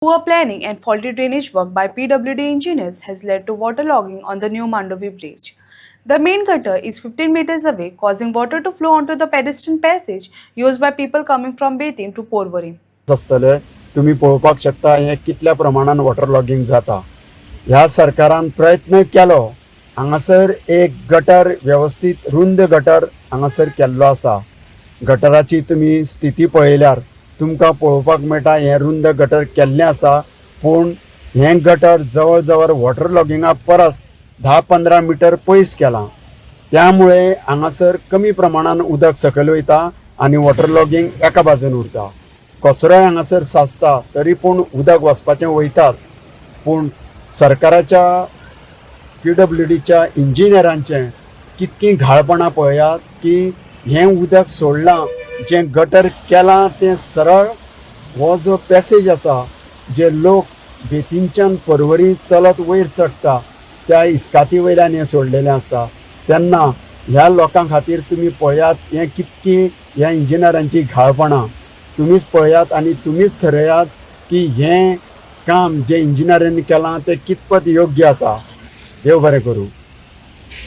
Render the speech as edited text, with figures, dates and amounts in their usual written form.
Poor planning and faulty drainage work by PWD engineers has led to waterlogging on the new Mandovi bridge. The main gutter is 15 meters away, causing water to flow onto the pedestrian passage used by people coming from Betim to Porvorim. आसतले तुम्ही पळोवपाक शकता हे कितल्या प्रमाणात water logging जाता। ह्या सरकारान प्रयत्न केलो, हांगासर एक गटर व्यवस्थित रुंद गटर हांगासर केल्लो आसा। गटराची तुम्ही स्थिती पळयल्यार तुमकां पळोवपाक मेळटा हे रुंद गटर केल्लें आसा, पूण हे गटर जवळ जवळ वॉटर लॉगिंगा परस 10-15 मीटर पयस केलां। त्यामुळे हांगासर कमी प्रमाणात उदक सकयल वयता आनी वॉटर लॉगिंग एका बाजून उरता। कचरोय हांगासर साचता, तरी पूण उदक वचपाचें वयताच, पूण सरकाराच्या PWDच्या इंजिनियरांचें कितकी घाळपणां पळयात की हें उदक सोडलां, जें गटर केलां तें सरळ हो जो पॅसेज आसा, जे लोक बेतींच्यान पर्वरी चलत वयर चडटा त्या इस्काती वयल्यान हें सोडलेलें आसता। तेन्ना ह्या लोकां खातीर तुमी पळयात हें कितकी ह्या इंजिनियरांची घाळपणां तुमीच पळयात आनी तुमीच ठरयात की हें काम जे इंजिनियरांनी केलां तें कितपत योग्य आसा। देव बरें करूं।